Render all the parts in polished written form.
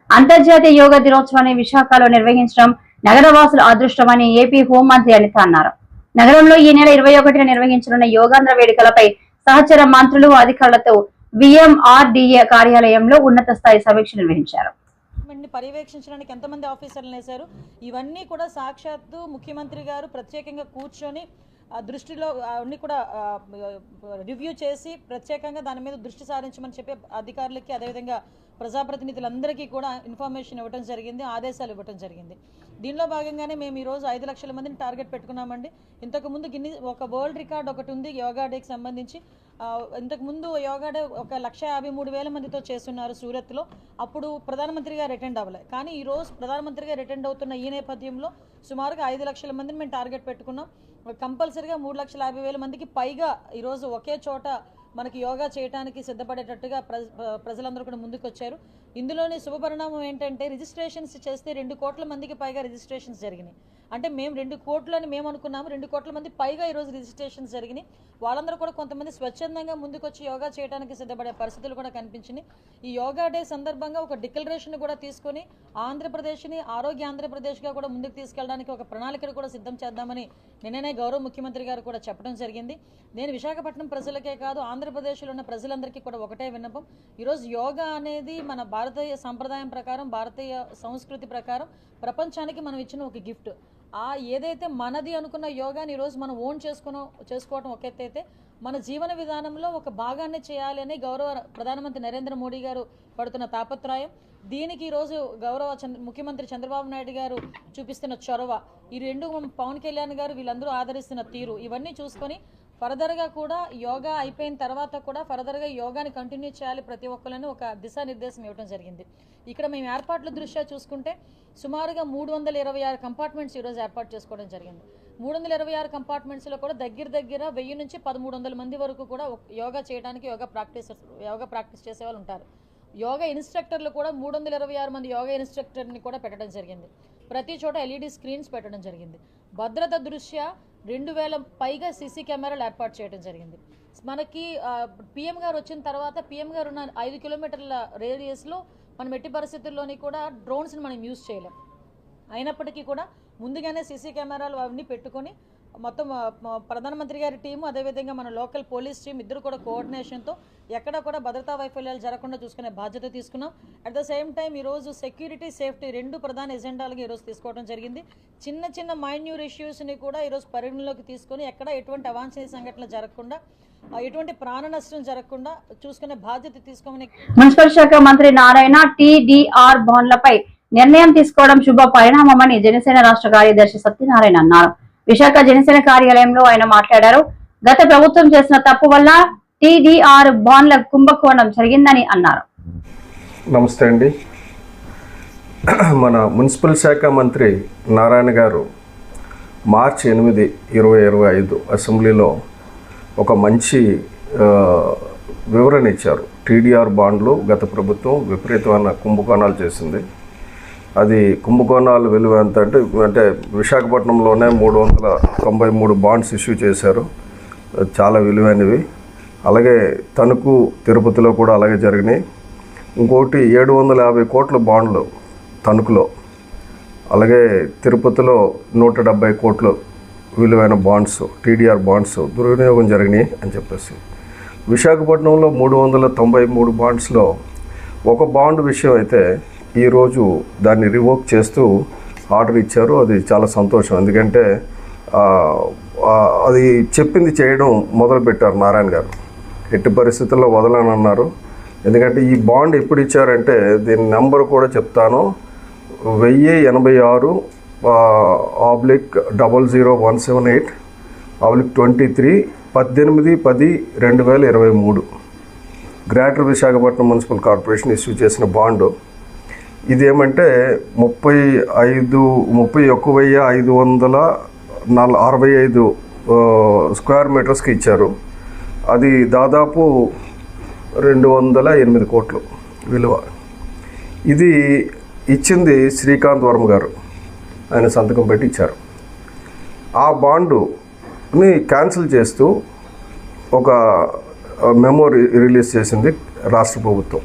అంతర్జాతీయ యోగా దినోత్సవాన్ని విశాఖలో నిర్వహించడం నగరవాసుల అదృష్టమని ఏపీ హోంమంత్రి అనిత అన్నారు. నగరంలో ఈ నెల 21న నిర్వహించనున్న యోగాంధ్ర వేడుకలపై సహచర మంత్రులు అధికారులతో విఎంఆర్డీఏ కార్యాలయంలో ఉన్నత స్థాయి సమీక్ష నిర్వహించారు. పర్యవేక్షించడానికి ఎంతమంది ఆఫీసర్లు వేశారు, ఇవన్నీ కూడా సాక్షాత్తు ముఖ్యమంత్రి గారు ప్రత్యేకంగా కూర్చొని దృష్టిలో అన్ని కూడా రివ్యూ చేసి ప్రత్యేకంగా దాని మీద దృష్టి సారించమని చెప్పి అధికారులకి అదేవిధంగా ప్రజాప్రతినిధులందరికీ కూడా ఇన్ఫర్మేషన్ ఇవ్వడం జరిగింది, ఆదేశాలు ఇవ్వడం జరిగింది. దీనిలో భాగంగానే మేము ఈరోజు 5 లక్షల మందిని టార్గెట్ పెట్టుకున్నామండి. ఇంతకుముందు ఒక వరల్డ్ రికార్డ్ ఒకటి ఉంది యోగా డేకి సంబంధించి. ఇంతకుముందు యోగా డే 1,53,000 మందితో చేస్తున్నారు సూరత్లో. అప్పుడు ప్రధానమంత్రి గారు అటెండ్ అవ్వలేదు. కానీ ఈరోజు ప్రధానమంత్రి గారు అటెండ్ అవుతున్న ఈ నేపథ్యంలో సుమారుగా 5 లక్షల మందిని మేము టార్గెట్ పెట్టుకున్నాం. కంపల్సరీగా 3,50,000 మందికి పైగా ఈరోజు ఒకే చోట మనకి యోగా చేయడానికి సిద్ధపడేటట్టుగా ప్రజలందరూ కూడా ముందుకు వచ్చారు. ఇందులోని శుభపరిణామం ఏంటంటే రిజిస్ట్రేషన్స్ చేస్తే 2 కోట్ల మందికి పైగా రిజిస్ట్రేషన్స్ జరిగినాయి. అంటే మేము 2 కోట్లని మేము అనుకున్నాము, 2 కోట్ల మంది పైగా ఈరోజు రిజిస్ట్రేషన్స్ జరిగినాయి. వాళ్ళందరూ కూడా కొంతమంది స్వచ్ఛందంగా ముందుకు వచ్చి యోగా చేయడానికి సిద్ధపడే పరిస్థితులు కూడా కనిపించినాయి. ఈ యోగా డే సందర్భంగా ఒక డిక్లరేషన్ కూడా తీసుకొని ఆంధ్రప్రదేశ్ని ఆరోగ్య ఆంధ్రప్రదేశ్గా కూడా ముందుకు తీసుకెళ్ళడానికి ఒక ప్రణాళికను కూడా సిద్ధం చేద్దామని నిన్ననే గౌరవ ముఖ్యమంత్రి గారు కూడా చెప్పడం జరిగింది. నేను విశాఖపట్నం ప్రజలకే కాదు ఆంధ్రప్రదేశ్లో ఉన్న ప్రజలందరికీ కూడా ఒకటే విన్నపం, ఈరోజు యోగా అనేది మన భారతీయ సంప్రదాయం ప్రకారం, భారతీయ సంస్కృతి ప్రకారం ప్రపంచానికి మనం ఇచ్చిన ఒక గిఫ్ట్. ఏదైతే మనది అనుకున్న యోగాని ఈరోజు మనం ఓన్ చేసుకోవడం ఒక ఎత్తైతే మన జీవన విధానంలో ఒక భాగాన్ని చేయాలి అని గౌరవ ప్రధానమంత్రి నరేంద్ర మోడీ గారు పడుతున్న తాపత్రయం, దీనికి ఈరోజు గౌరవ ముఖ్యమంత్రి చంద్రబాబు నాయుడు గారు చూపిస్తున్న చొరవ, ఈ రెండు పవన్ కళ్యాణ్ గారు వీళ్ళందరూ ఆదరిస్తున్న తీరు, ఇవన్నీ చూసుకొని ఫర్దర్గా కూడా యోగా అయిపోయిన తర్వాత కూడా ఫర్దర్గా యోగాని కంటిన్యూ చేయాలి ప్రతి ఒక్కరిని ఒక దిశానిర్దేశం ఇవ్వడం జరిగింది. ఇక్కడ మేము ఏర్పాట్ల దృష్ట్యా చూసుకుంటే సుమారుగా 326 కంపార్ట్మెంట్స్ ఈరోజు ఏర్పాటు చేసుకోవడం జరిగింది. 326 కంపార్ట్మెంట్స్లో కూడా దగ్గర 1000 నుంచి 1300 మంది వరకు కూడా యోగా చేయడానికి యోగా ప్రాక్టీస్ చేసే వాళ్ళు ఉంటారు. యోగా ఇన్స్ట్రక్టర్లు కూడా 326 మంది యోగా ఇన్స్ట్రక్టర్ని కూడా పెట్టడం జరిగింది. ప్రతి చోట ఎల్ఈడి స్క్రీన్స్ పెట్టడం జరిగింది. భద్రత దృష్ట్యా 2000 పైగా సీసీ కెమెరాలు ఏర్పాటు చేయడం జరిగింది. మనకి పీఎం గారు వచ్చిన తర్వాత పీఎం గారు ఉన్న 5 కిలోమీటర్ల రేడియస్లో మనం ఎట్టి పరిస్థితుల్లోని కూడా డ్రోన్స్ని మనం యూజ్ చేయలేం. అయినప్పటికీ కూడా ముందుగానే సీసీ కెమెరాలు అవన్నీ పెట్టుకొని మొత్తం ప్రధానమంత్రి గారి టీము అదేవిధంగా మన లోకల్ పోలీస్ టీం ఇద్దరు కూడా కోఆర్డినేషన్తో ఎక్కడ కూడా భద్రతా వైఫల్యాలు జరగకుండా చూసుకునే బాధ్యత తీసుకున్నాం. అట్ ద సేమ్ టైం ఈరోజు సెక్యూరిటీ, సేఫ్టీ 2 ప్రధాన ఎజెండాలుగా ఈరోజు తీసుకోవడం జరిగింది. చిన్న మైన్యూర్ ఇష్యూస్ని కూడా ఈరోజు పరిగణలోకి తీసుకొని ఎక్కడ ఎటువంటి అవాంఛనీయ సంఘటనలు జరగకుండా, ఎటువంటి ప్రాణ నష్టం జరగకుండా చూసుకునే బాధ్యత తీసుకోమని మున్సిపల్ శాఖ మంత్రి నారాయణ టీడీఆర్ బాండ్లపై నిర్ణయం తీసుకోవడం శుభ పరిణామమని జనసేన రాష్ట్ర కార్యదర్శి సత్యనారాయణ అన్నారు. విశాఖ జనసేన కార్యాలయంలో ఆయన మాట్లాడారు. గత ప్రభుత్వం చేసిన తప్పు వల్ల టీడీఆర్ బాండ్ల కుంభకోణం జరిగిందని అన్నారు. నమస్తే అండి. మన మున్సిపల్ శాఖ మంత్రి నారాయణ గారు మార్చి 8, 2025 అసెంబ్లీలో ఒక మంచి వివరణ ఇచ్చారు. టీడీఆర్ బాండ్లు గత ప్రభుత్వం విపరీతమైన కుంభకోణాలు చేసింది. అది కుంభకోణాలు విలువ ఎంత అంటే విశాఖపట్నంలోనే 393 బాండ్స్ ఇష్యూ చేశారు, చాలా విలువైనవి. అలాగే తణుకు, తిరుపతిలో కూడా అలాగే జరిగినాయి. ఇంకోటి 750 కోట్ల బాండ్లు తణుకులో, అలాగే తిరుపతిలో 170 కోట్ల విలువైన బాండ్స్, టీడీఆర్ బాండ్స్ దుర్వినియోగం జరిగినాయి అని చెప్పేసి. విశాఖపట్నంలో 393 బాండ్స్లో ఒక బాండ్ విషయం అయితే ఈరోజు దాన్ని రివోక్ చేస్తూ ఆర్డర్ ఇచ్చారు. అది చాలా సంతోషం. ఎందుకంటే అది చెప్పింది చేయడం మొదలుపెట్టారు నారాయణ గారు. ఎట్టి పరిస్థితుల్లో వదలనన్నారు. ఎందుకంటే ఈ బాండ్ ఎప్పుడు ఇచ్చారంటే దీని నెంబర్ కూడా చెప్తాను, 1086/00178/23 18/10/2023 greater Visakhapatnam municipal corporation issue చేసిన బాండు. ఇదేమంటే 31,565 స్క్వేర్ మీటర్స్కి ఇచ్చారు. అది దాదాపు 208 కోట్లు విలువ. ఇది ఇచ్చింది శ్రీకాంత్ వర్మ గారు. ఆయన సంతకం పెట్టి ఇచ్చారు. ఆ బాండుని క్యాన్సిల్ చేస్తూ ఒక మెమో రిలీజ్ చేసింది రాష్ట్ర ప్రభుత్వం,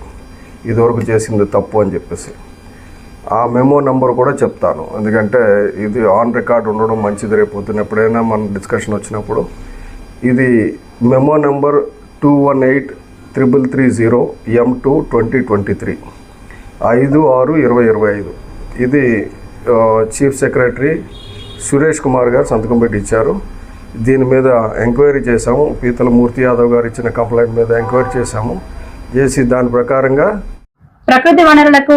ఇదివరకు చేసింది తప్పు అని చెప్పేసి. ఆ మెమో నెంబర్ కూడా చెప్తాను, ఎందుకంటే ఇది ఆన్ రికార్డ్ ఉండడం మంచిది. రేపు పొద్దున ఎప్పుడైనా మన డిస్కషన్ వచ్చినప్పుడు ఇది మెమో నెంబర్ 218330 M2/2023 5/6/2025. ఇది చీఫ్ సెక్రటరీ సురేష్ కుమార్ గారు సంతకం పెట్టి ఇచ్చారు. దీని మీద ఎంక్వైరీ చేశాము. పీతల మూర్తి యాదవ్ గారు ఇచ్చిన కంప్లైంట్ మీద ఎంక్వైరీ చేసి దాని ప్రకారంగా ప్రకృతి వనరులకు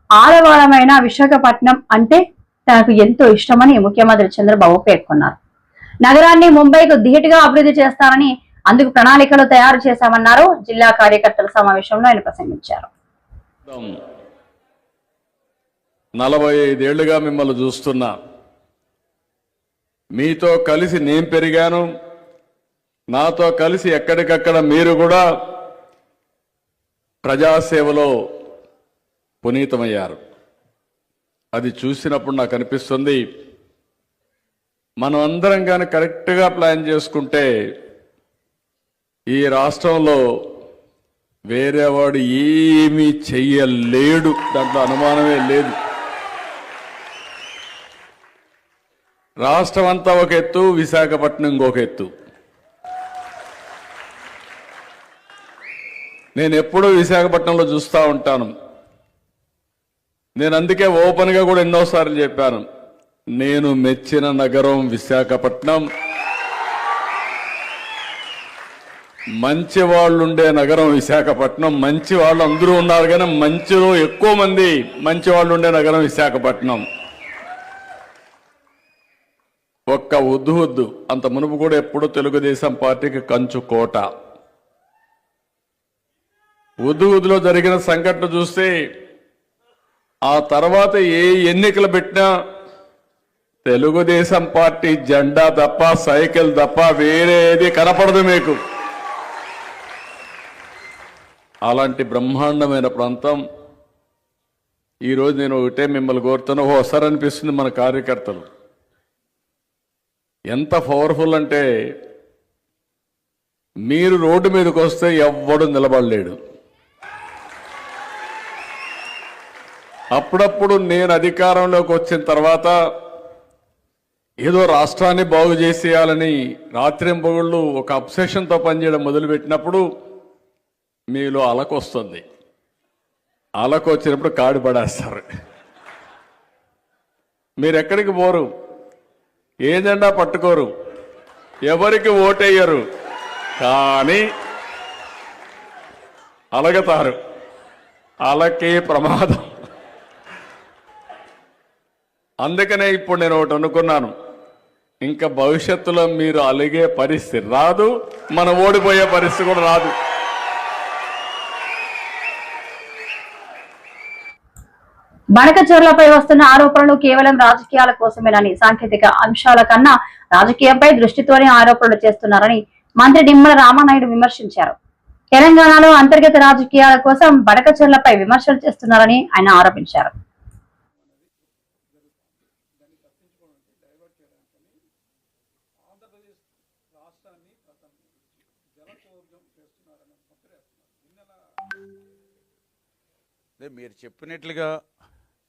ఆలవాలమైన విశాఖపట్నం అంటే తనకు ఎంతో ఇష్టమని ముఖ్యమంత్రి చంద్రబాబు పేర్కొన్నారు. నగరాన్ని ముంబైకు ధీటుగా అభివృద్ధి చేస్తానని అందుకు ప్రణాళికలు తయారు చేశామన్నారు. జిల్లా కార్యకర్తల సమావేశంలో ఆయన ప్రసంగించారు. 45 ఏళ్లుగా మిమ్మల్ని చూస్తున్నా. మీతో కలిసి నేను పెరిగాను. నాతో కలిసి ఎక్కడికక్కడ మీరు కూడా ప్రజాసేవలో పునీతమయ్యారు. అది చూసినప్పుడు నాకు అనిపిస్తుంది, మనం అందరం కానీ కరెక్ట్గా ప్లాన్ చేసుకుంటే ఈ రాష్ట్రంలో వేరేవాడు ఏమీ చెయ్యలేడు, దాంట్లో అనుమానమే లేదు. రాష్ట్రం అంతా ఒక ఎత్తు, విశాఖపట్నం ఇంకొక ఎత్తు. నేను ఎప్పుడూ విశాఖపట్నంలో చూస్తూ ఉంటాను. నేను అందుకే ఓపెన్గా కూడా ఎన్నోసార్లు చెప్పాను, నేను మెచ్చిన నగరం విశాఖపట్నం, మంచి వాళ్ళు ఉండే నగరం విశాఖపట్నం. మంచి వాళ్ళు అందరూ ఉన్నారు కానీ మంచిలో ఎక్కువ మంది మంచి వాళ్ళు ఉండే నగరం విశాఖపట్నం. ఒక్క ఉద్దు అంత మునుపు కూడా ఎప్పుడూ తెలుగుదేశం పార్టీకి కంచు కోట. ఉద్దులో జరిగిన సంఘటన చూస్తే ఆ తర్వాత ఏ ఎన్నికలు పెట్టినా తెలుగుదేశం పార్టీ జెండా తప్ప సైకిల్ తప్ప వేరేది కనపడదు మీకు. అలాంటి బ్రహ్మాండమైన ప్రాంతం. ఈరోజు నేను ఒకటే మిమ్మల్ని కోరుతున్నా, ఓసారి అనిపిస్తుంది మన కార్యకర్తలు ఎంత పవర్ఫుల్ అంటే, మీరు రోడ్డు మీదకి వస్తే ఎవ్వడు నిలబడలేడు. అప్పుడప్పుడు నేను అధికారంలోకి వచ్చిన తర్వాత ఏదో రాష్ట్రాన్ని బాగు చేసేయాలని రాత్రింపగుళ్ళు ఒక అబ్సెషన్తో పనిచేయడం మొదలుపెట్టినప్పుడు మీలో అలకొస్తుంది. అలకు వచ్చినప్పుడు కాడి పడేస్తారు. మీరు ఎక్కడికి పోరు, ఏ జెండా పట్టుకోరు, ఎవరికి ఓటేయరు, కానీ అలగతారు. అలకే ప్రమాదం. అందుకనే ఇప్పుడు నేను ఒకటి అనుకున్నాను, ఇంకా భవిష్యత్తులో మీరు అలిగే పరిస్థితి రాదు, మనం ఓడిపోయే పరిస్థితి కూడా రాదు. బనకచెర్లపై వస్తున్న ఆరోపణలు కేవలం రాజకీయాల కోసమేనని, సాంకేతిక అంశాల కన్నా రాజకీయంపై దృష్టితోనే ఆరోపణలు చేస్తున్నారని మంత్రి నిమ్మల రామానాయుడు విమర్శించారు. తెలంగాణలో అంతర్గత రాజకీయాల కోసం బనకచెర్లపై విమర్శలు చేస్తున్నారని ఆయన ఆరోపించారు. మీరు చెప్పినట్లుగా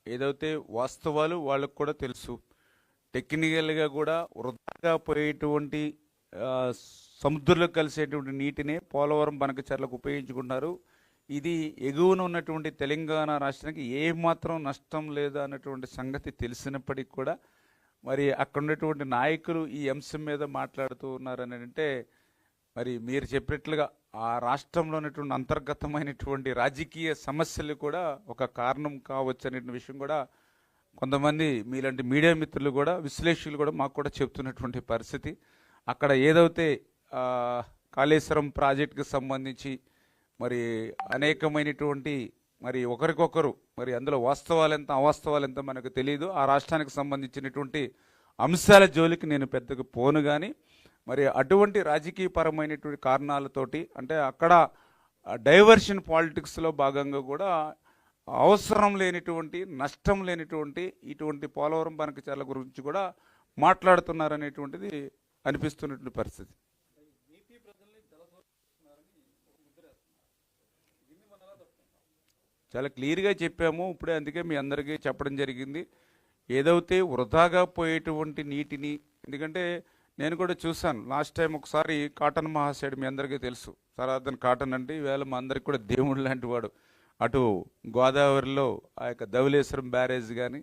ఏదైతే వాస్తవాలు వాళ్ళకు కూడా తెలుసు. టెక్నికల్గా కూడా వృధాగా పోయేటువంటి సముద్రంలో కలిసేటువంటి నీటినే పోలవరం బనకచెర్లకు ఉపయోగించుకుంటున్నారు. ఇది ఎగువన ఉన్నటువంటి తెలంగాణ రాష్ట్రానికి ఏమాత్రం నష్టం లేదా అన్నటువంటి సంగతి తెలిసినప్పటికీ కూడా మరి అక్కడ ఉన్నటువంటి నాయకులు ఈ అంశం మీద మాట్లాడుతూ ఉన్నారని అంటే, మరి మీరు చెప్పినట్లుగా ఆ రాష్ట్రంలో ఉన్నటువంటి అంతర్గతమైనటువంటి రాజకీయ సమస్యలు కూడా ఒక కారణం కావచ్చు అనే విషయం కూడా కొంతమంది మీలాంటి మీడియా మిత్రులు కూడా, విశ్లేషకులు కూడా మాకు కూడా చెప్తున్నటువంటి పరిస్థితి. అక్కడ ఏదైతే కాళేశ్వరం ప్రాజెక్టుకి సంబంధించి మరి అనేకమైనటువంటి మరి ఒకరికొకరు మరి అందులో వాస్తవాలు ఎంత అవాస్తవాలు ఎంత మనకు తెలియదు. ఆ రాష్ట్రానికి సంబంధించినటువంటి అంశాల జోలికి నేను పెద్దగా పోను. కానీ మరి అటువంటి రాజకీయపరమైనటువంటి కారణాలతోటి అంటే అక్కడ డైవర్షన్ పాలిటిక్స్లో భాగంగా కూడా అవసరం లేనిటువంటి, నష్టం లేనిటువంటి ఇటువంటి పోలవరం బనకచర్ల గురించి కూడా మాట్లాడుతున్నారనేటువంటిది అనిపిస్తున్నటువంటి పరిస్థితి. చాలా క్లియర్గా చెప్పాము ఇప్పుడే, అందుకే మీ అందరికీ చెప్పడం జరిగింది. ఏదైతే వృధాగా పోయేటువంటి నీటిని, ఎందుకంటే నేను కూడా చూశాను లాస్ట్ టైం ఒకసారి కాటన్ మహాశయుడు, మీ అందరికీ తెలుసు సనాతన్ కాటన్ అంటే ఈవేళ మా అందరికి కూడా దేవుడు లాంటి వాడు. అటు గోదావరిలో ఆ యొక్క ధవళేశ్వరం బ్యారేజ్ కానీ,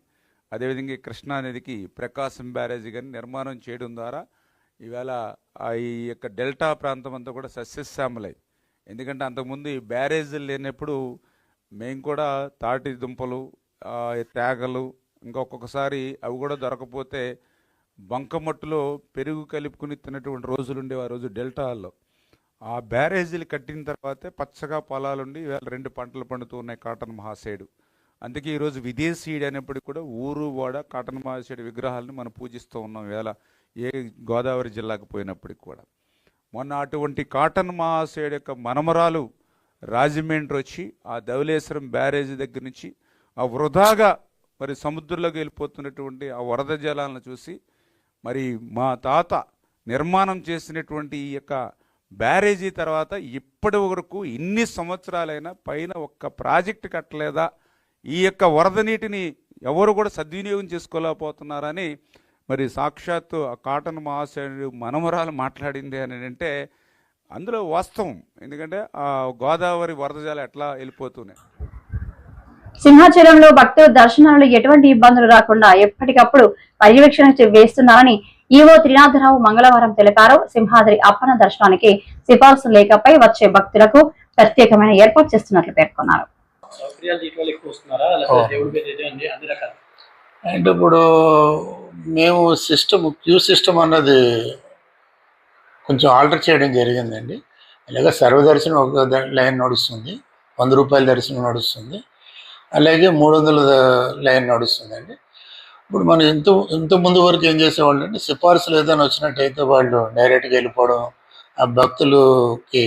అదేవిధంగా కృష్ణానదికి ప్రకాశం బ్యారేజ్ కానీ నిర్మాణం చేయడం ద్వారా ఈవేళ ఈ యొక్క డెల్టా ప్రాంతం అంతా కూడా సస్యశ్యామలై. ఎందుకంటే అంతకుముందు ఈ బ్యారేజీలు లేనప్పుడు మేము కూడా తాటి దుంపలు, తేగలు, ఇంకొకసారి అవి కూడా దొరకపోతే బంకమట్టులో పెరుగు కలుపుకుని తిన్నటువంటి రోజులు ఉండేవి ఆ రోజు డెల్టాల్లో. ఆ బ్యారేజీలు కట్టిన తర్వాతే పచ్చగా పొలాలుండి ఇవాళ 2 పంటలు పండుతూ ఉన్నాయి కాటన్ మహాశయుడు. అందుకే ఈరోజు విదేశీయుడు అనేప్పటికీ కూడా ఊరు వాడ కాటన్ మహాశయుడు విగ్రహాలను మనం పూజిస్తూ ఉన్నాం ఇవాళ ఏ గోదావరి జిల్లాకు పోయినప్పటికి కూడా. మొన్న అటువంటి కాటన్ మహాశయుడు యొక్క మనమరాలు రాజమండ్రి వచ్చి ఆ ధవళేశ్వరం బ్యారేజీ దగ్గర నుంచి ఆ వృధాగా మరి సముద్రంలోకి వెళ్ళిపోతున్నటువంటి ఆ వరద జలాలను చూసి మరి మా తాత నిర్మాణం చేసినటువంటి ఈ యొక్క బ్యారేజీ తర్వాత ఇప్పటి వరకు ఇన్ని సంవత్సరాలైనా పైన ఒక్క ప్రాజెక్టు కట్టలేదా, ఈ యొక్క వరద నీటిని ఎవరు కూడా సద్వినియోగం చేసుకోలేకపోతున్నారని మరి సాక్షాత్తు ఆ కాటన్ మహాశయుడు మనమరాలు మాట్లాడింది అని అంటే అందులో వాస్తవం. ఎందుకంటే ఆ గోదావరి వరద జలాలు ఎట్లా వెళ్ళిపోతున్నాయి. సింహాచలంలో భక్తుల దర్శనాలలో ఎటువంటి ఇబ్బందులు రాకుండా ఎప్పటికప్పుడు పర్యవేక్షణ వేస్తున్నారని ఈవో త్రినాథరావు మంగళవారం తెలిపారు. సింహాద్రి అప్పన్న దర్శనానికి సిఫార్సు లేఖపై వచ్చే భక్తులకు ప్రత్యేకమైన ఏర్పాటు చేస్తున్నట్లు పేర్కొన్నారు. అంటే ఇప్పుడు మేము క్యూ సిస్టమ్ అన్నది కొంచెం ఆల్టర్ చేయడం జరిగిందండి. అలాగే సర్వదర్శనం ఒక లైన్ నడుస్తుంది, 100 రూపాయల దర్శనం నడుస్తుంది, అలాగే 300 లైన్ నడుస్తుందండి. ఇప్పుడు మనం ఇంత ముందు వరకు ఏం చేసేవాళ్ళు అంటే సిఫార్సులు ఏదైనా వచ్చినట్టయితే వాళ్ళు డైరెక్ట్గా వెళ్ళిపోవడం, ఆ భక్తులకి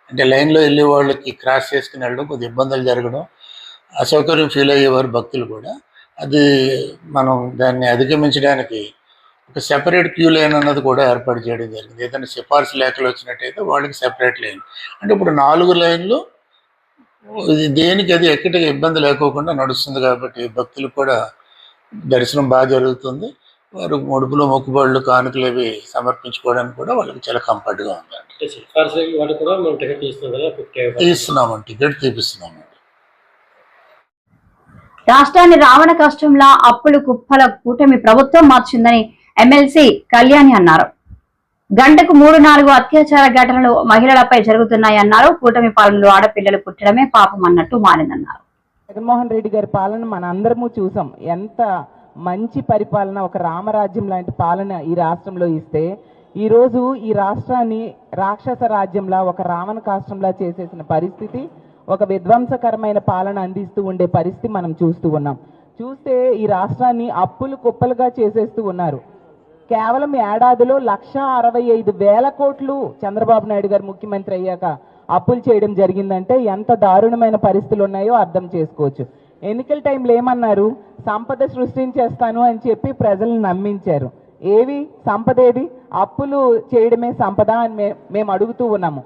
అంటే లైన్లో వెళ్ళే వాళ్ళకి క్రాస్ చేసుకుని వెళ్ళడం కొద్దిగా ఇబ్బందులు జరగడం, అసౌకర్యం ఫీల్ అయ్యేవారు భక్తులు కూడా. అది మనం దాన్ని అధిగమించడానికి ఒక సెపరేట్ క్యూ లైన్ అన్నది కూడా ఏర్పాటు చేయడం జరిగింది. ఏదైనా సిఫార్సు లేఖలు వచ్చినట్టయితే వాళ్ళకి సెపరేట్ లైన్, అంటే ఇప్పుడు 4 లైన్లు దేనికి అది ఎక్కడికి ఇబ్బంది లేకోకుండా నడుస్తుంది. కాబట్టి భక్తులకు కూడా దర్శనం బాగా జరుగుతుంది. వారు ముడుపులు, మొక్కుబడులు, కానుకలు అవి సమర్పించుకోవడానికి కూడా వాళ్ళకి చాలా కంఫర్ట్గా ఉందండి. తీస్తున్నామండి, టికెట్ తీపిస్తున్నామండి. రాష్ట్రాన్ని రావణ కష్టంలా అప్పులు కుప్పల కూటమి ప్రభుత్వం మార్చిందని ఎమ్మెల్సీ కళ్యాణి అన్నారు. గంటకు 3-4 అత్యాచార ఘటనలు మహిళలపై జరుగుతున్నాయన్నారు. కూటమి పాలనలో ఆడపిల్లలు పుట్టడమే పాపం అన్నట్టు మారిందన్నారు. జగన్మోహన్ రెడ్డి గారి పాలన మన అందరము చూసాం. ఎంత మంచి పరిపాలన, ఒక రామరాజ్యం లాంటి పాలన ఈ రాష్ట్రంలో ఇస్తే ఈరోజు ఈ రాష్ట్రాన్ని రాక్షస రాజ్యంలా, ఒక రావణ కాష్టంలా చేసేసిన పరిస్థితి, ఒక విధ్వంసకరమైన పాలన అందిస్తూ ఉండే పరిస్థితి మనం చూస్తూ ఉన్నాం. చూస్తే ఈ రాష్ట్రాన్ని అప్పులు కుప్పలుగా చేసేస్తూ ఉన్నారు. కేవలం ఏడాదిలో 1,65,000 కోట్లు చంద్రబాబు నాయుడు గారు ముఖ్యమంత్రి అయ్యాక అప్పులు చేయడం జరిగిందంటే ఎంత దారుణమైన పరిస్థితులు ఉన్నాయో అర్థం చేసుకోవచ్చు. ఎన్నికల టైంలో ఏమన్నారు, సంపద సృష్టించేస్తాను అని చెప్పి ప్రజలను నమ్మించారు. ఏవి సంపద, ఏది అప్పులు చేయడమే సంపద అని మేము అడుగుతూ ఉన్నాము.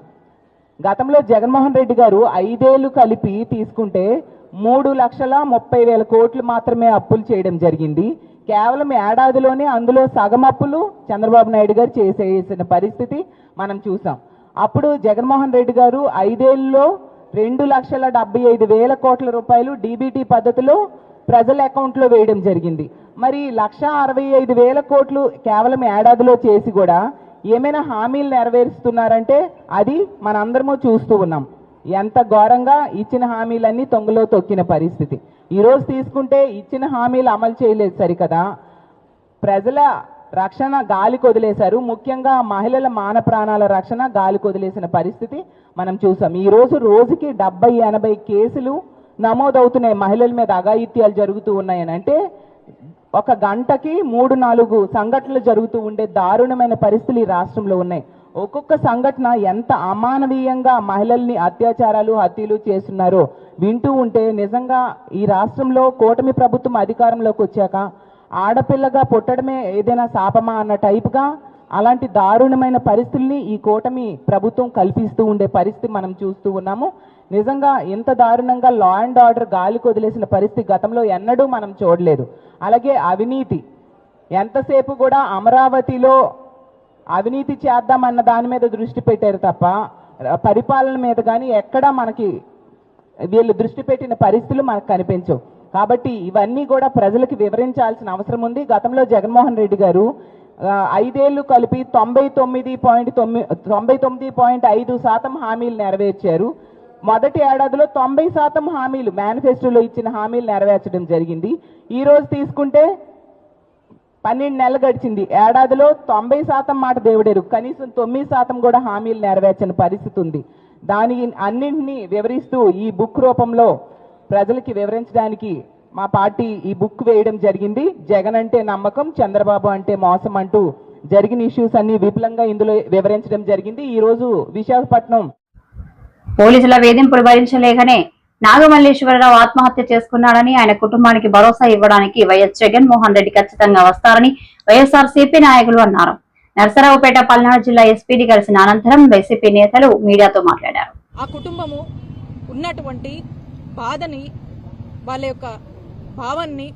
గతంలో జగన్మోహన్ రెడ్డి గారు 5 ఏళ్ళు కలిపి తీసుకుంటే 3,30,000 కోట్లు మాత్రమే అప్పులు చేయడం జరిగింది. కేవలం ఏడాదిలోనే అందులో సగం అప్పులు చంద్రబాబు నాయుడు గారు చేసేసిన పరిస్థితి మనం చూసాం. అప్పుడు జగన్మోహన్ రెడ్డి గారు 5 ఏళ్ళలో 2,75,000 కోట్ల రూపాయలు డీబీటీ పద్ధతిలో ప్రజల అకౌంట్లో వేయడం జరిగింది. మరి 1,65,000 కోట్లు కేవలం ఏడాదిలో చేసి కూడా ఏమైనా హామీలు నెరవేరుస్తున్నారంటే అది మనందరము చూస్తూ ఉన్నాం. ఎంత ఘోరంగా ఇచ్చిన హామీలన్నీ తొంగలో తొక్కిన పరిస్థితి. ఈరోజు తీసుకుంటే ఇచ్చిన హామీలు అమలు చేయలేదు సరికదా, ప్రజల రక్షణ గాలికి వదిలేశారు. ముఖ్యంగా మహిళల మాన ప్రాణాల రక్షణ గాలికి వదిలేసిన పరిస్థితి మనం చూసాం. ఈరోజు రోజుకి 70-80 కేసులు నమోదవుతున్నాయి, మహిళల మీద అఘాయిత్యాలు జరుగుతూ ఉన్నాయని. అంటే ఒక గంటకి 3-4 సంఘటనలు జరుగుతూ ఉండే దారుణమైన పరిస్థితులు ఈ రాష్ట్రంలో ఉన్నాయి. ఒక్కొక్క సంఘటన ఎంత అమానవీయంగా మహిళల్ని అత్యాచారాలు హత్యలు చేస్తున్నారో వింటూ ఉంటే నిజంగా ఈ రాష్ట్రంలో కూటమి ప్రభుత్వం అధికారంలోకి వచ్చాక ఆడపిల్లగా పుట్టడమే ఏదైనా శాపమా అన్న టైపుగా అలాంటి దారుణమైన పరిస్థితుల్ని ఈ కూటమి ప్రభుత్వం కల్పిస్తూ ఉండే పరిస్థితి మనం చూస్తూ ఉన్నాము. నిజంగా ఇంత దారుణంగా లా అండ్ ఆర్డర్ గాలికి వదిలేసిన పరిస్థితి గతంలో ఎన్నడూ మనం చూడలేదు. అలాగే అవినీతి, ఎంతసేపు కూడా అమరావతిలో అవినీతి చేద్దామన్న దాని మీద దృష్టి పెట్టారు తప్ప పరిపాలన మీద కానీ ఎక్కడా మనకి వీళ్ళు దృష్టి పెట్టిన పరిస్థితులు మనకు కనిపించవు. కాబట్టి ఇవన్నీ కూడా ప్రజలకు వివరించాల్సిన అవసరం ఉంది. గతంలో జగన్మోహన్ రెడ్డి గారు 5 ఏళ్లు కలిపి 99.5% హామీలు నెరవేర్చారు. మొదటి ఏడాదిలో 90% హామీలు మేనిఫెస్టోలో ఇచ్చిన హామీలు నెరవేర్చడం జరిగింది. ఈ రోజు తీసుకుంటే 12 నెలలు గడిచింది. ఏడాదిలో 90% మాట దేవుడేరు, కనీసం 9% కూడా హామీలు నెరవేర్చని పరిస్థితి ఉంది. దాని అన్నింటినీ వివరిస్తూ ఈ బుక్ రూపంలో ప్రజలకి వివరించడానికి మా పార్టీ ఈ బుక్ వేయడం జరిగింది. జగన్ అంటే నమ్మకం, చంద్రబాబు అంటే మోసం అంటూ జరిగిన ఇష్యూస్ అన్ని విపులంగా ఇందులో వివరించడం జరిగింది. ఈ రోజు విశాఖపట్నం పోలీసుల వేధింపులు భరించలేకనే నాగమల్లేశ్వరరావు ఆత్మహత్య చేసుకున్నాడని, ఆయన కుటుంబానికి భరోసా ఇవ్వడానికి వైఎస్ జగన్మోహన్ రెడ్డి ఖచ్చితంగా వస్తారని వైఎస్ఆర్సీపీ నాయకులు అన్నారు. నరసరావుపేట పల్నాడు జిల్లా ఎస్పీని కలిసిన అనంతరం వైసీపీ నేతలు మీడియాతో మాట్లాడారు. ఆ కుటుంబము ఉన్నటువంటి బాధని, వాళ్ళ యొక్క భావాన్ని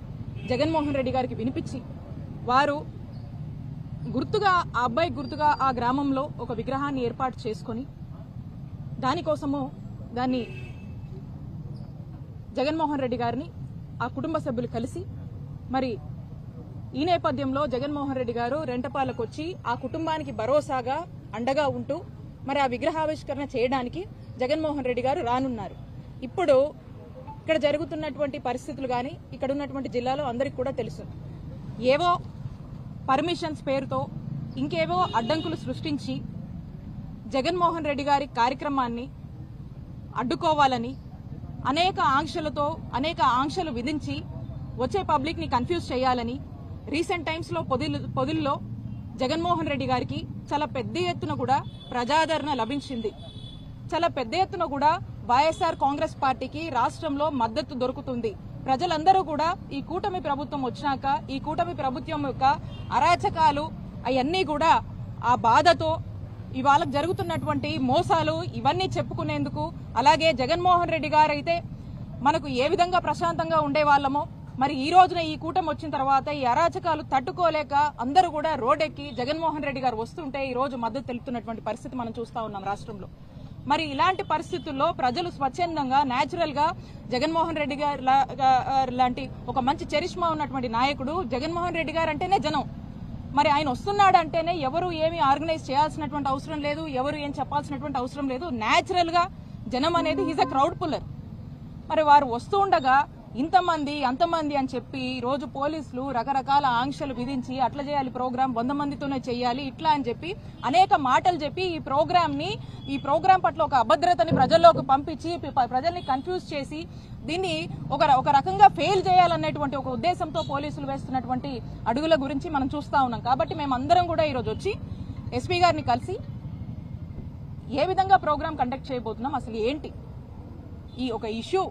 జగన్మోహన్ రెడ్డి గారికి వినిపించి వారు గుర్తుగా ఆ అబ్బాయి గుర్తుగా ఆ గ్రామంలో ఒక విగ్రహాన్ని ఏర్పాటు చేసుకొని దానికోసము దాన్ని జగన్మోహన్ రెడ్డి గారిని ఆ కుటుంబ సభ్యులు కలిసి మరి ఈ నేపథ్యంలో జగన్మోహన్ రెడ్డి గారు రెంటపాలకు వచ్చి ఆ కుటుంబానికి భరోసాగా అండగా ఉంటూ మరి ఆ విగ్రహావిష్కరణ చేయడానికి జగన్మోహన్ రెడ్డి గారు రానున్నారు. ఇప్పుడు ఇక్కడ జరుగుతున్నటువంటి పరిస్థితులు కానీ ఇక్కడ ఉన్నటువంటి జిల్లాలో అందరికీ కూడా తెలుసు. ఏవో పర్మిషన్స్ పేరుతో ఇంకేవో అడ్డంకులు సృష్టించి జగన్మోహన్ రెడ్డి గారి కార్యక్రమాన్ని అడ్డుకోవాలని అనేక ఆంక్షలు విధించి వచ్చే పబ్లిక్ ని కన్ఫ్యూజ్ చేయాలని రీసెంట్ టైమ్స్ లో పొదిల్లో జగన్మోహన్ రెడ్డి గారికి చాలా పెద్ద ఎత్తున కూడా ప్రజాదరణ లభించింది. చాలా పెద్ద ఎత్తున కూడా వైఎస్ఆర్ కాంగ్రెస్ పార్టీకి రాష్ట్రంలో మద్దతు దొరుకుతుంది. ప్రజలందరూ కూడా ఈ కూటమి ప్రభుత్వం వచ్చినాక ఈ కూటమి ప్రభుత్వం యొక్క అరాచకాలు అవన్నీ కూడా ఆ బాధతో ఇవాళ జరుగుతున్నటువంటి మోసాలు ఇవన్నీ చెప్పుకునేందుకు, అలాగే జగన్మోహన్ రెడ్డి గారు అయితే మనకు ఏ విధంగా ప్రశాంతంగా ఉండేవాళ్ళమో మరి ఈ రోజున ఈ కూటమి వచ్చిన తర్వాత ఈ అరాచకాలు తట్టుకోలేక అందరూ కూడా రోడ్డెక్కి జగన్మోహన్ రెడ్డి గారు వస్తుంటే ఈ రోజు మద్దతు తెలుపుతున్నటువంటి పరిస్థితి మనం చూస్తా ఉన్నాం రాష్ట్రంలో. మరి ఇలాంటి పరిస్థితుల్లో ప్రజలు స్వచ్ఛందంగా న్యాచురల్ గా జగన్మోహన్ రెడ్డి గారు లాంటి ఒక మంచి చరిష్మా ఉన్నటువంటి నాయకుడు జగన్మోహన్ రెడ్డి గారు అంటేనే జనం. మరి ఆయన వస్తున్నాడు అంటేనే ఎవరు ఏమి ఆర్గనైజ్ చేయాల్సినటువంటి అవసరం లేదు, ఎవరు ఏం చెప్పాల్సినటువంటి అవసరం లేదు. న్యాచురల్ గా జనం అనేది ఈజ్ అ క్రౌడ్ పుల్లర్. మరి వారు వస్తూ ఉండగా ఇంతమంది అంతమంది అని చెప్పి రోజు పోలీసులు రకరకాల ఆంక్షలు విధించి అట్లా చేయాలి, ప్రోగ్రాం 100 మందితోనే చేయాలి ఇట్లా అని చెప్పి అనేక మాటలు చెప్పి ఈ ప్రోగ్రాం పట్ల ఒక అభద్రతని ప్రజల్లోకి పంపించి ప్రజల్ని కన్ఫ్యూజ్ చేసి దీన్ని ఒక రకంగా ఫెయిల్ చేయాలనేటువంటి ఒక ఉద్దేశంతో పోలీసులు వేస్తున్నటువంటి అడుగుల గురించి మనం చూస్తా ఉన్నాం. కాబట్టి మేమందరం కూడా ఈరోజు వచ్చి ఎస్పీ గారిని కలిసి ఏ విధంగా ప్రోగ్రాం కండక్ట్ చేయబోతున్నాం, అసలు ఏంటి ఈ ఒక ఇష్యూ